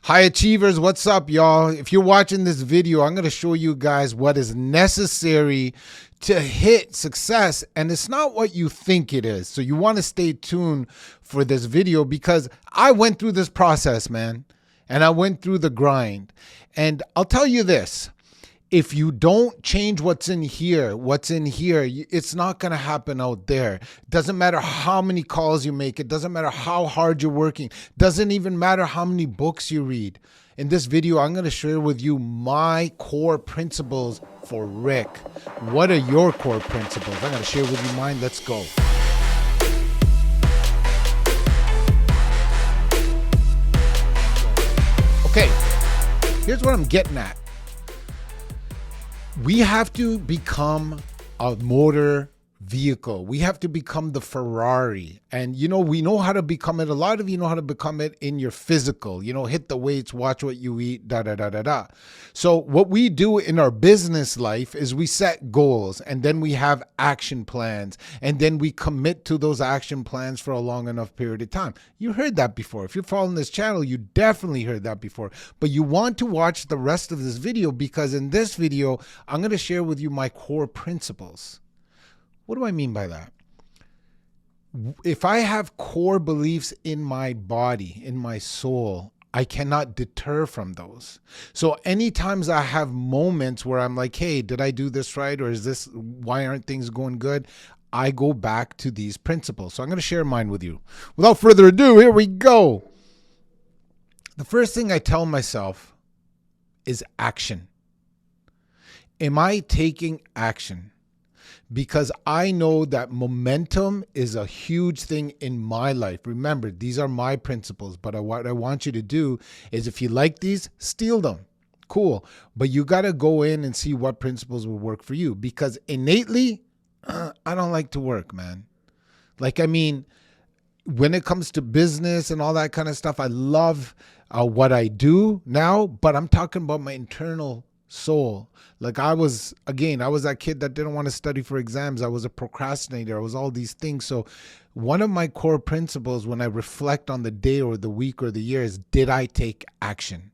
High achievers, what's up, y'all? If you're watching this video, I'm going to show you guys what is necessary to hit success, and it's not what you think it is. So you want to stay tuned for this video because I went through this process, man, and I went through the grind. And I'll tell you this. If you don't change what's in here, it's not going to happen out there. It doesn't matter how many calls you make. It doesn't matter how hard you're working. It doesn't even matter how many books you read. In this video, I'm going to share with you my core principles for Rick. What are your core principles? I'm going to share with you mine. Let's go. Okay, here's what I'm getting at. We have to become a motor vehicle. We have to become the Ferrari. And, we know how to become it. A lot of you know how to become it in your physical, hit the weights, watch what you eat, da. So what we do in our business life is we set goals, and then we have action plans, and then we commit to those action plans for a long enough period of time. You heard that before. If you're following this channel, you definitely heard that before. But you want to watch the rest of this video because in this video, I'm going to share with you my core principles. What do I mean by that? If I have core beliefs in my body, in my soul, I cannot deter from those. So anytime I have moments where I'm like, hey, did I do this right? Or why aren't things going good? I go back to these principles. So I'm going to share mine with you. Without further ado, here we go. The first thing I tell myself is action. Am I taking action? Because I know that momentum is a huge thing in my life. Remember, these are my principles, but what I want you to do is if you like these, steal them. Cool. But you got to go in and see what principles will work for you because innately, I don't like to work, man. When it comes to business and all that kind of stuff, I love what I do now, but I'm talking about my internal soul. I was that kid that didn't want to study for exams. I was a procrastinator. I was all these things. So one of my core principles when I reflect on the day or the week or the year is, did I take action?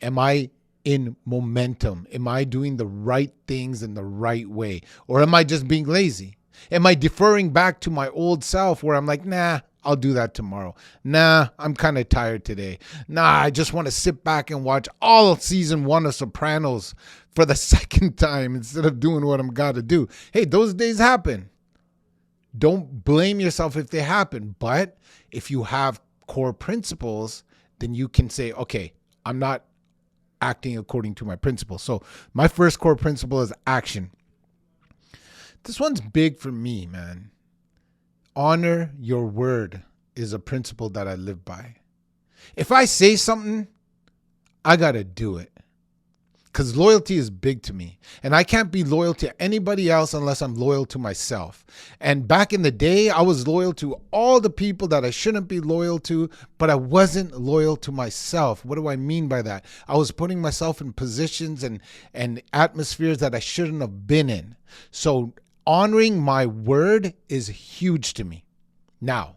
Am I in momentum? Am I doing the right things in the right way? Or am I just being lazy? Am I deferring back to my old self where I'm like, nah, I'll do that tomorrow. Nah, I'm kind of tired today. Nah, I just want to sit back and watch all season 1 of Sopranos for the second time instead of doing what I'm got to do. Hey, those days happen. Don't blame yourself if they happen. But if you have core principles, then you can say, okay, I'm not acting according to my principles. So my first core principle is action. This one's big for me, man. Honor your word is a principle that I live by. If I say something, I got to do it. Because loyalty is big to me. And I can't be loyal to anybody else unless I'm loyal to myself. And back in the day, I was loyal to all the people that I shouldn't be loyal to, but I wasn't loyal to myself. What do I mean by that? I was putting myself in positions and atmospheres that I shouldn't have been in. So honoring my word is huge to me. Now,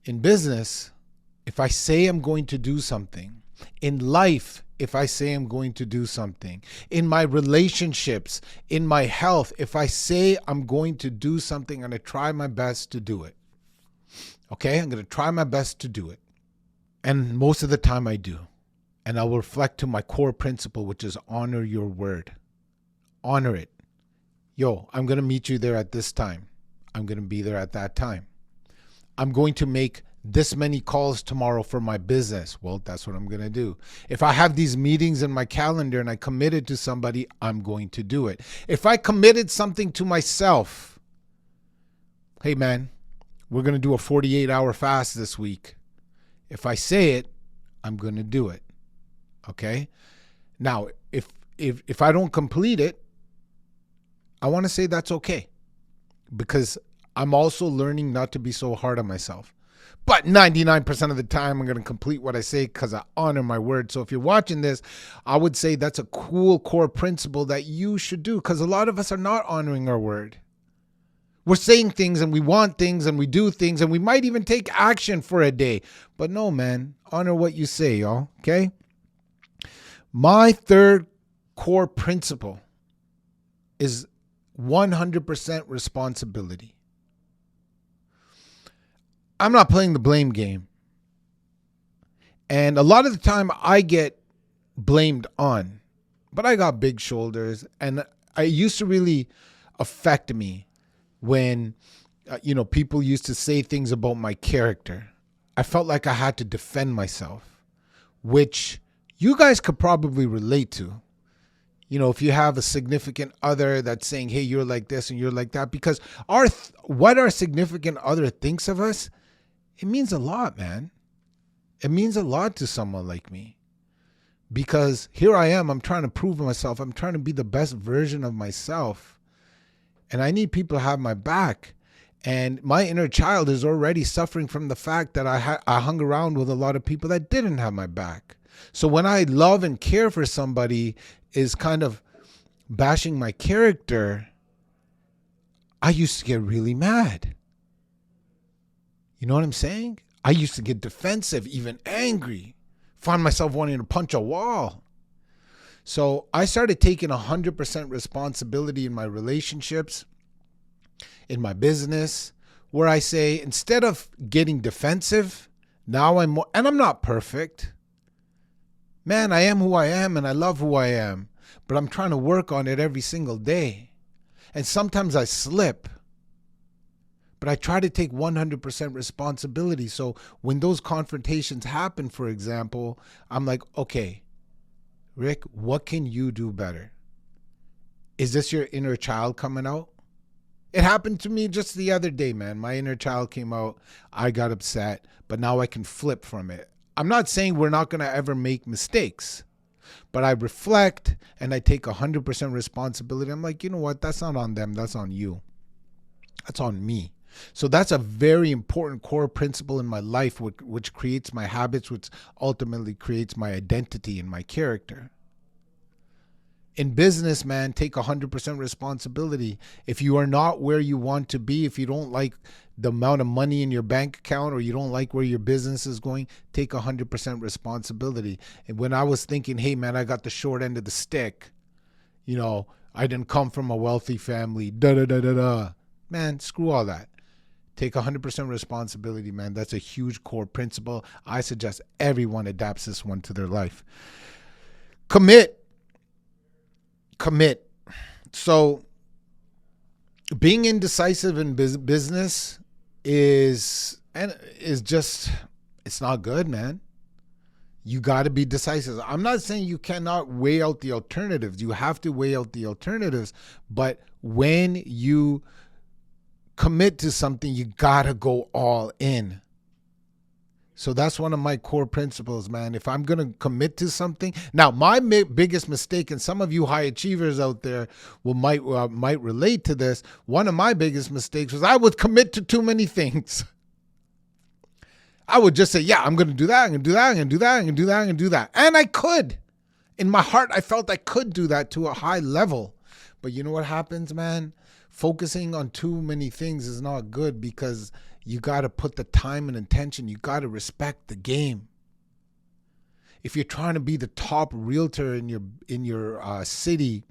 in business, if I say I'm going to do something, in life, if I say I'm going to do something, in my relationships, in my health, if I say I'm going to do something, I'm going to try my best to do it. Okay? I'm going to try my best to do it. And most of the time I do. And I will reflect to my core principle, which is honor your word. Honor it. Yo, I'm going to meet you there at this time. I'm going to be there at that time. I'm going to make this many calls tomorrow for my business. Well, that's what I'm going to do. If I have these meetings in my calendar and I committed to somebody, I'm going to do it. If I committed something to myself, hey man, we're going to do a 48-hour fast this week. If I say it, I'm going to do it. Okay? Now, if I don't complete it, I want to say that's okay. Because I'm also learning not to be so hard on myself. But 99% of the time, I'm going to complete what I say because I honor my word. So if you're watching this, I would say that's a cool core principle that you should do because a lot of us are not honoring our word. We're saying things and we want things and we do things and we might even take action for a day. But no, man, honor what you say, y'all. Okay. My third core principle is 100% responsibility. I'm not playing the blame game. And a lot of the time I get blamed on, but I got big shoulders, and it used to really affect me when, people used to say things about my character. I felt like I had to defend myself, which you guys could probably relate to. If you have a significant other that's saying, hey, you're like this and you're like that, because what our significant other thinks of us, it means a lot, man. It means a lot to someone like me, because here I am, I'm trying to prove myself. I'm trying to be the best version of myself, and I need people to have my back. And my inner child is already suffering from the fact that I hung around with a lot of people that didn't have my back. So when I love and care for somebody is kind of bashing my character, I used to get really mad. You know what I'm saying? I used to get defensive, even angry, find myself wanting to punch a wall. So I started taking 100% responsibility in my relationships, in my business, where I say, instead of getting defensive, now I'm more, and I'm not perfect. Man, I am who I am and I love who I am, but I'm trying to work on it every single day. And sometimes I slip, but I try to take 100% responsibility. So when those confrontations happen, for example, I'm like, okay, Rick, what can you do better? Is this your inner child coming out? It happened to me just the other day, man. My inner child came out. I got upset, but now I can flip from it. I'm not saying we're not going to ever make mistakes, but I reflect and I take 100% responsibility. I'm like, you know what? That's not on them. That's on you. That's on me. So that's a very important core principle in my life, which creates my habits, which ultimately creates my identity and my character. In business, man, take 100% responsibility. If you are not where you want to be, if you don't like the amount of money in your bank account, or you don't like where your business is going, take 100% responsibility. And when I was thinking, hey, man, I got the short end of the stick, I didn't come from a wealthy family, man, screw all that. Take 100% responsibility, man. That's a huge core principle. I suggest everyone adapts this one to their life. Commit. So being indecisive in business is just, it's not good, man. You got to be decisive. I'm not saying you cannot weigh out the alternatives. You have to weigh out the alternatives. But when you commit to something, you got to go all in. So that's one of my core principles, man. If I'm going to commit to something. Now, my biggest mistake, and some of you high achievers out there might relate to this. One of my biggest mistakes was I would commit to too many things. I would just say, yeah, I'm going to do that. I'm going to do that. I'm going to do that. I'm going to do that. I'm going to do that. And I could. In my heart, I felt I could do that to a high level. But you know what happens, man? Focusing on too many things is not good, because you got to put the time and attention. You got to respect the game. If you're trying to be the top realtor in your city,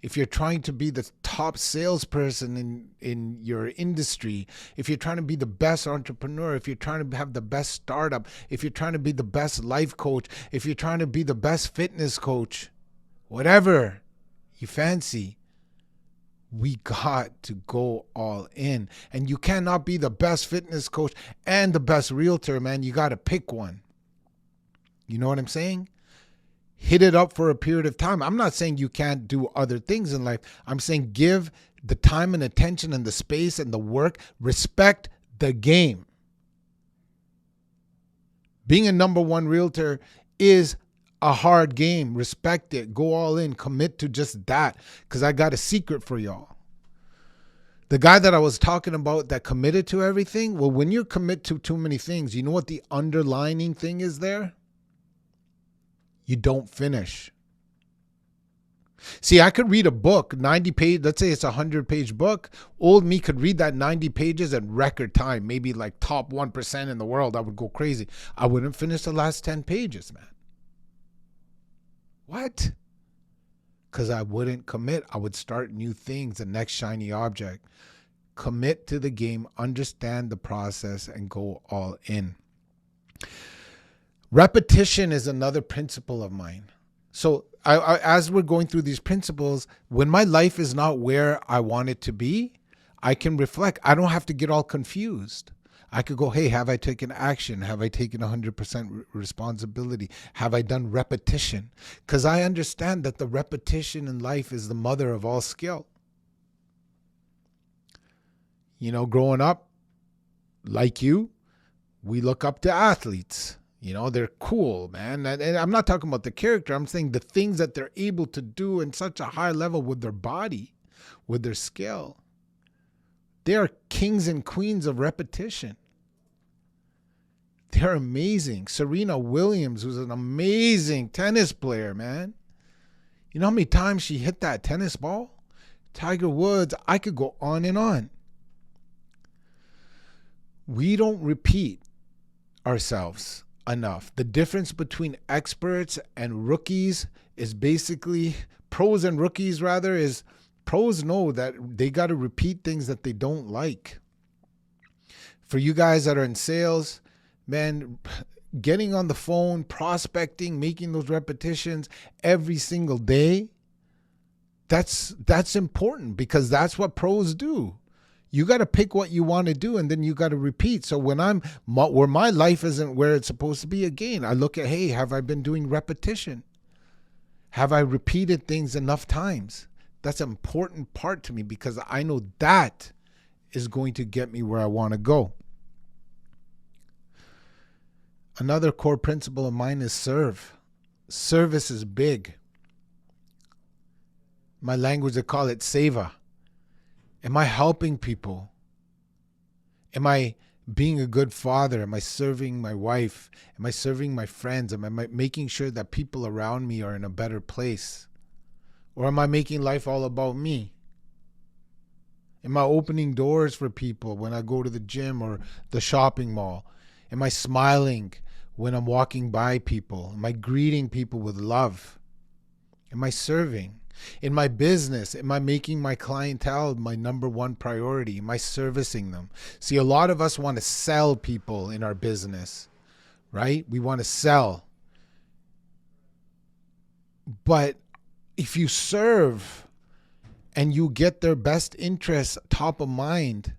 if you're trying to be the top salesperson in your industry, if you're trying to be the best entrepreneur, if you're trying to have the best startup, if you're trying to be the best life coach, if you're trying to be the best fitness coach, whatever you fancy, we got to go all in. And you cannot be the best fitness coach and the best realtor, man. You got to pick one. You know what I'm saying? Hit it up for a period of time. I'm not saying you can't do other things in life. I'm saying give the time and attention and the space and the work. Respect the game. Being a number one realtor is a hard game. Respect it. Go all in. Commit to just that. Because I got a secret for y'all. The guy that I was talking about that committed to everything, well, when you commit to too many things, you know what the underlining thing is there? You don't finish. See, I could read a book, 90 page, let's say it's a 100-page book. Old me could read that 90 pages in record time, maybe like top 1% in the world. I would go crazy. I wouldn't finish the last 10 pages, man. What? Because I wouldn't commit. I would start new things, the next shiny object. Commit to the game, understand the process, and go all in. Repetition is another principle of mine. So as we're going through these principles, when my life is not where I want it to be, I can reflect. I don't have to get all confused. I could go, hey, have I taken action? Have I taken 100% responsibility? Have I done repetition? Because I understand that the repetition in life is the mother of all skill. You know, growing up, like you, we look up to athletes. You know, they're cool, man. And I'm not talking about the character. I'm saying the things that they're able to do in such a high level with their body, with their skill. They are kings and queens of repetition. They're amazing. Serena Williams, who's an amazing tennis player, man. You know how many times she hit that tennis ball? Tiger Woods, I could go on and on. We don't repeat ourselves enough. The difference between experts and rookies is basically, pros and rookies rather, is pros know that they got to repeat things that they don't like. For you guys that are in sales, man, getting on the phone, prospecting, making those repetitions every single day, that's important, because that's what pros do. You got to pick what you want to do, and then you got to repeat. So when where my life isn't where it's supposed to be, again, I look at, hey, have I been doing repetition? Have I repeated things enough times? That's an important part to me, because I know that is going to get me where I want to go. Another core principle of mine is serve. Service is big. My language, they call it seva. Am I helping people? Am I being a good father? Am I serving my wife? Am I serving my friends? Am I making sure that people around me are in a better place? Or am I making life all about me? Am I opening doors for people when I go to the gym or the shopping mall? Am I smiling when I'm walking by people? Am I greeting people with love? Am I serving? In my business, am I making my clientele my number one priority? Am I servicing them? See, a lot of us want to sell people in our business, right? We want to sell. But if you serve and you get their best interests top of mind,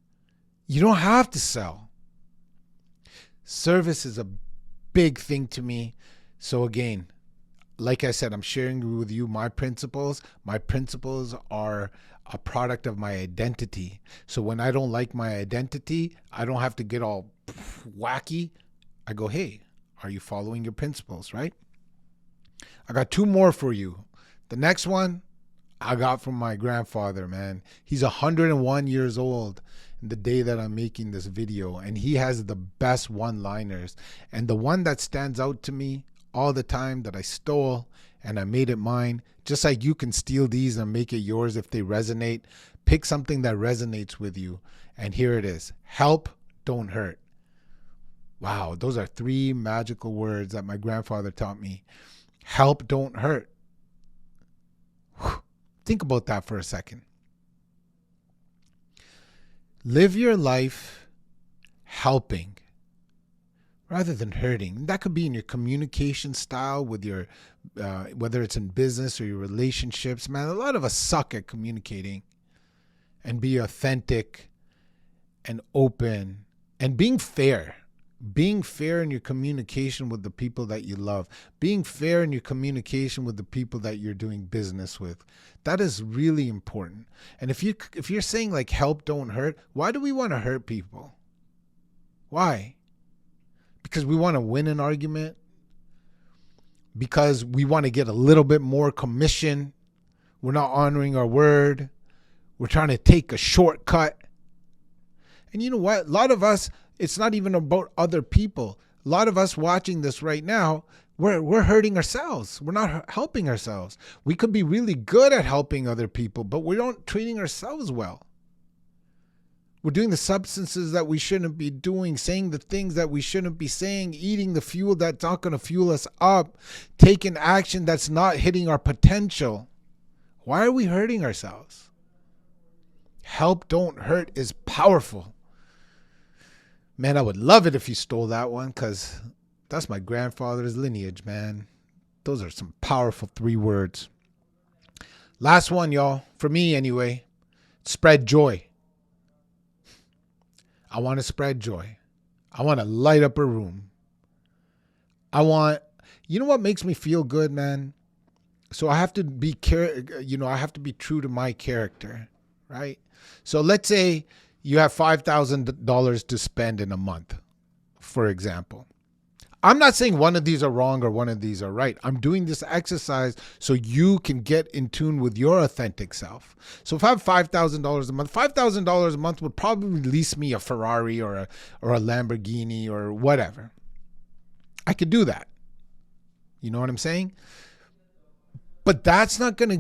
you don't have to sell. Service is a big thing to me. So again, like I said, I'm sharing with you my principles. My principles are a product of my identity. So when I don't like my identity, I don't have to get all wacky. I go, hey, are you following your principles, right? I got two more for you. The next one I got from my grandfather, man. He's 101 years old in the day that I'm making this video, and he has the best one-liners. And the one that stands out to me all the time that I stole and I made it mine, just like you can steal these and make it yours if they resonate. Pick something that resonates with you. And here it is. Help, don't hurt. Wow, those are three magical words that my grandfather taught me. Help, don't hurt. Whew. Think about that for a second. Live your life helping rather than hurting. That could be in your communication style with your, whether it's in business or your relationships. Man, a lot of us suck at communicating and be authentic and open and being fair. Being fair in your communication with the people that you love. Being fair in your communication with the people that you're doing business with. That is really important. And if you're saying like help, don't hurt, why do we want to hurt people? Why? Because we want to win an argument? Because we want to get a little bit more commission? We're not honoring our word? We're trying to take a shortcut? And you know what? A lot of us, it's not even about other people. A lot of us watching this right now, we're hurting ourselves. We're not helping ourselves. We could be really good at helping other people, but we aren't treating ourselves well. We're doing the substances that we shouldn't be doing, saying the things that we shouldn't be saying, eating the fuel that's not going to fuel us up, taking action that's not hitting our potential. Why are we hurting ourselves? Help, don't hurt is powerful. Man, I would love it if you stole that one, because that's my grandfather's lineage, man. Those are some powerful 3 words. Last one, y'all. For me, anyway. Spread joy. I want to spread joy. I want to light up a room. You know what makes me feel good, man? So I have to be, I have to be true to my character, right? So let's say you have $5,000 to spend in a month, for example. I'm not saying one of these are wrong or one of these are right. I'm doing this exercise so you can get in tune with your authentic self. So if I have $5,000 a month, $5,000 a month would probably lease me a Ferrari or a Lamborghini or whatever. I could do that. You know what I'm saying? But that's not going to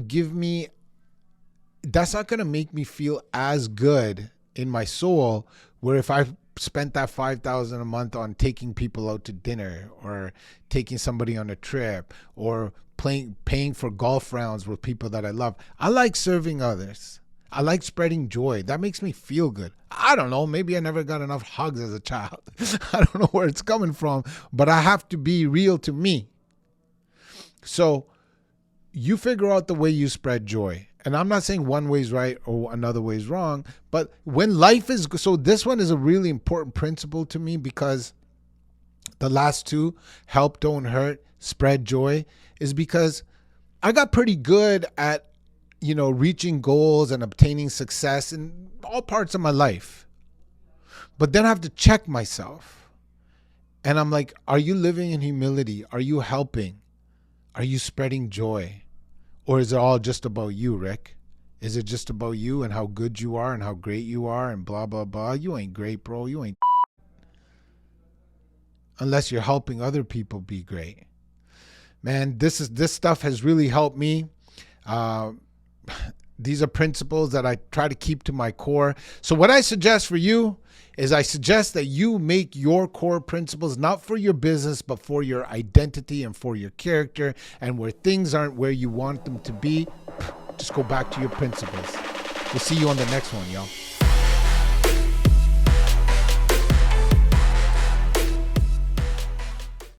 make me feel as good in my soul, where if I spent that $5,000 a month on taking people out to dinner or taking somebody on a trip or paying for golf rounds with people that I love. I like serving others. I like spreading joy. That makes me feel good. I don't know. Maybe I never got enough hugs as a child. I don't know where it's coming from, but I have to be real to me. So you figure out the way you spread joy. And I'm not saying one way is right or another way is wrong, but when life is, so this one is a really important principle to me, because the last 2, help, don't hurt, spread joy, is because I got pretty good at, reaching goals and obtaining success in all parts of my life. But then I have to check myself. And I'm like, are you living in humility? Are you helping? Are you spreading joy? Or is it all just about you, Rick? Is it just about you and how good you are and how great you are and blah, blah, blah? You ain't great, bro. You ain't. Unless you're helping other people be great. Man, this stuff has really helped me. These are principles that I try to keep to my core. So what I suggest for you is I suggest that you make your core principles not for your business, but for your identity and for your character. And where things aren't where you want them to be, just go back to your principles. We'll see you on the next one, y'all.